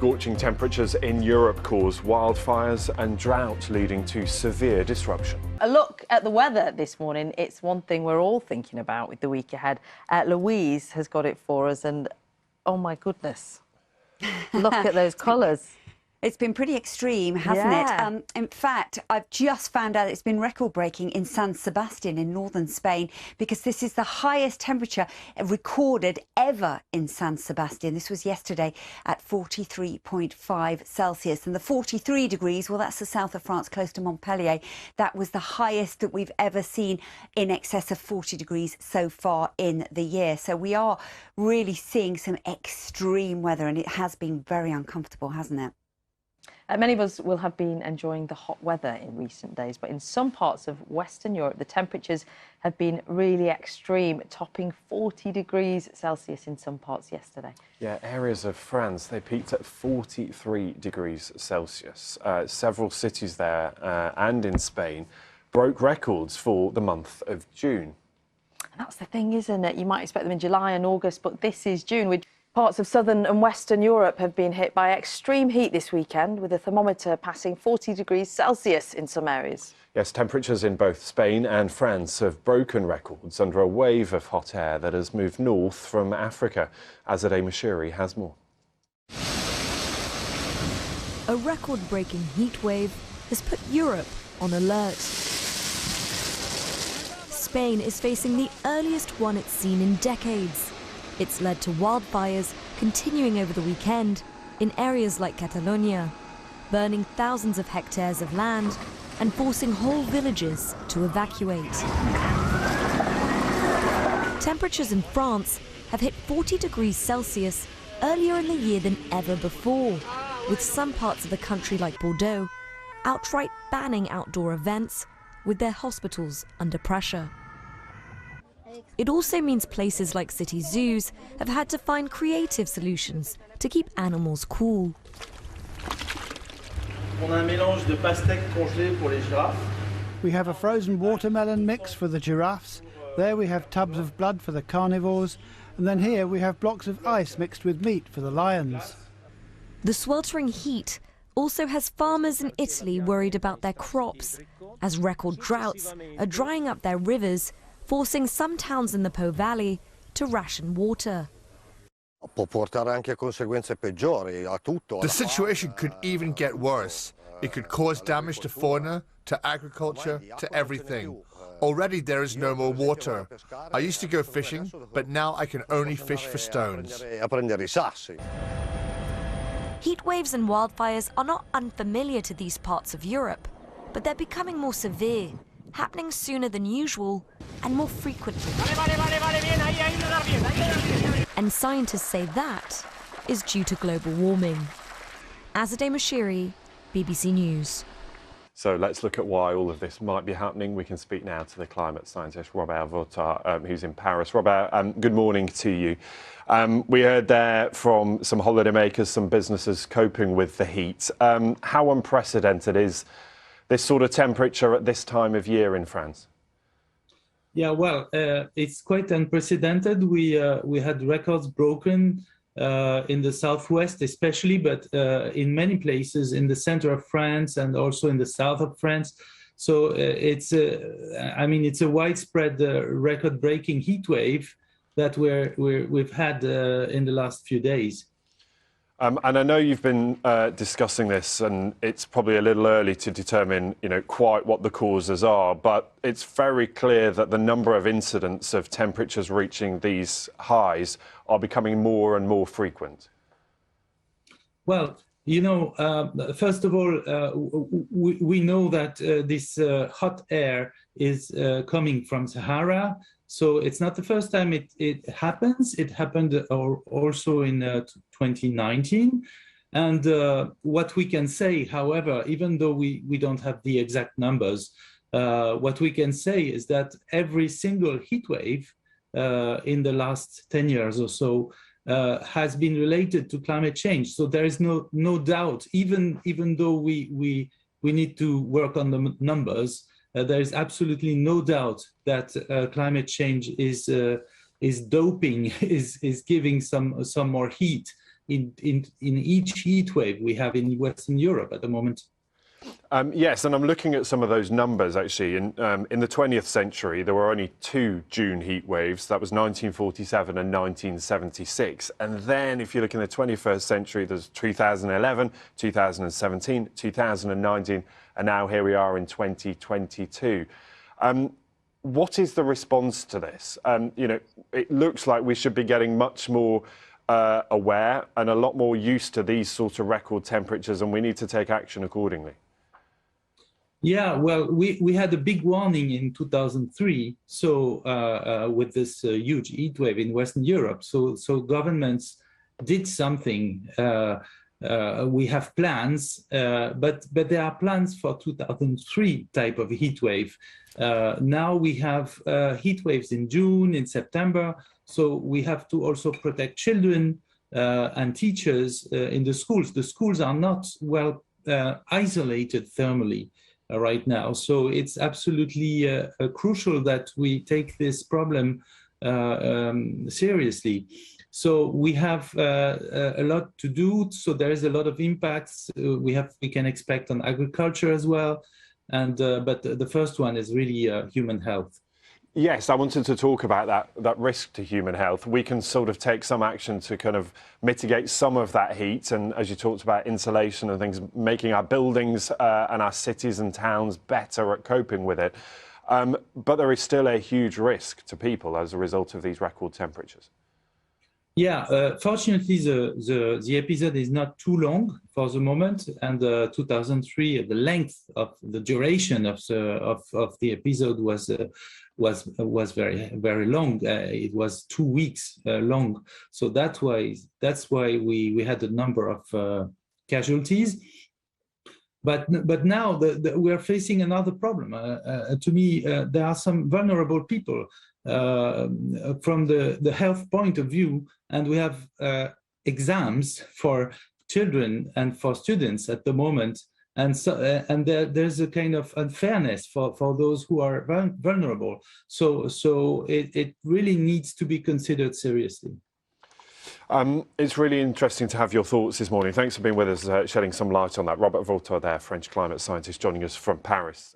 Scorching temperatures in Europe cause wildfires and drought, leading to severe disruption. A look at the weather this morning. It's one thing we're all thinking about with the week ahead. Louise has got it for us, and oh my goodness, look at those colours. It's been pretty extreme, hasn't it? In fact, I've just found out it's been record-breaking in San Sebastian in northern Spain, because this is the highest temperature recorded ever in San Sebastian. This was yesterday at 43.5 Celsius. And the 43 degrees, well, that's the south of France, close to Montpellier. That was the highest that we've ever seen, in excess of 40 degrees so far in the year. So we are really seeing some extreme weather, and it has been very uncomfortable, hasn't it? Many of us will have been enjoying the hot weather in recent days, but in some parts of Western Europe, the temperatures have been really extreme, topping 40 degrees Celsius in some parts yesterday. Yeah, areas of France, they peaked at 43 degrees Celsius. Several cities there and in Spain broke records for the month of June. And that's the thing, isn't it? You might expect them in July and August, but this is June. Parts of southern and western Europe have been hit by extreme heat this weekend, with the thermometer passing 40 degrees Celsius in some areas. Yes, temperatures in both Spain and France have broken records under a wave of hot air that has moved north from Africa. Azadeh Mashiri has more. A record-breaking heat wave has put Europe on alert. Spain is facing the earliest one it's seen in decades. It's led to wildfires continuing over the weekend in areas like Catalonia, burning thousands of hectares of land and forcing whole villages to evacuate. Temperatures in France have hit 40 degrees Celsius earlier in the year than ever before, with some parts of the country like Bordeaux outright banning outdoor events, with their hospitals under pressure. It also means places like city zoos have had to find creative solutions to keep animals cool. We have a frozen watermelon mix for the giraffes. There we have tubs of blood for the carnivores. And then here we have blocks of ice mixed with meat for the lions. The sweltering heat also has farmers in Italy worried about their crops, as record droughts are drying up their rivers, forcing some towns in the Po Valley to ration water. The situation could even get worse. It could cause damage to fauna, to agriculture, to everything. Already there is no more water. I used to go fishing, but now I can only fish for stones. Heat waves and wildfires are not unfamiliar to these parts of Europe, but they're becoming more severe, happening sooner than usual and more frequently. And scientists say that is due to global warming. Azadeh Mashiri, BBC News. So let's look at why all of this might be happening. We can speak now to the climate scientist Robert Votard, who's in Paris. Robert, good morning to you. We heard there from some holidaymakers, some businesses coping with the heat. How unprecedented is this sort of temperature at this time of year in France? Yeah, well, it's quite unprecedented. We had records broken in the southwest especially, but in many places in the center of France and also in the south of France. So it's a widespread record-breaking heat wave that we've had in the last few days. And I know you've been discussing this, and it's probably a little early to determine, quite what the causes are, but it's very clear that the number of incidents of temperatures reaching these highs are becoming more and more frequent. Well, first of all, we know that this hot air is coming from Sahara. So it's not the first time it happens. It happened also in 2019. And what we can say, however, even though we don't have the exact numbers, what we can say is that every single heat wave in the last 10 years or so has been related to climate change. So there is no doubt, even though we need to work on the numbers, there is absolutely no doubt that climate change is doping, is giving some more heat in each heat wave we have in Western Europe at the moment. Yes, and I'm looking at some of those numbers actually. In the 20th century, there were only 2 June heat waves. That was 1947 and 1976. And then if you look in the 21st century, there's 2011, 2017, 2019, and now here we are in 2022. What is the response to this? You know, it looks like we should be getting much more aware and a lot more used to these sort of record temperatures, and we need to take action accordingly. Yeah, well, we had a big warning in 2003, so with this huge heat wave in Western Europe. So governments did something. We have plans, but there are plans for 2003 type of heat wave. Now we have heat waves in June, in September. So we have to also protect children and teachers in the schools. The schools are not well isolated thermally right now. So it's absolutely crucial that we take this problem seriously. So we have a lot to do. So there is a lot of impacts we can expect on agriculture as well. And but the first one is really human health. Yes, I wanted to talk about that risk to human health. We can sort of take some action to kind of mitigate some of that heat, and as you talked about insulation and things, making our buildings and our cities and towns better at coping with it. But there is still a huge risk to people as a result of these record temperatures. Yeah, fortunately, the episode is not too long for the moment, and 2003, the length of the duration of the episode was very long. It was 2 weeks long, so that's why we had a number of casualties. But now we are facing another problem. To me, there are some vulnerable people from the health point of view, and we have exams for children and for students at the moment, and so there's a kind of unfairness for those who are vulnerable. So it really needs to be considered seriously. It's really interesting to have your thoughts this morning. Thanks for being with us, shedding some light on that. Robert Vautard there, French climate scientist, joining us from Paris.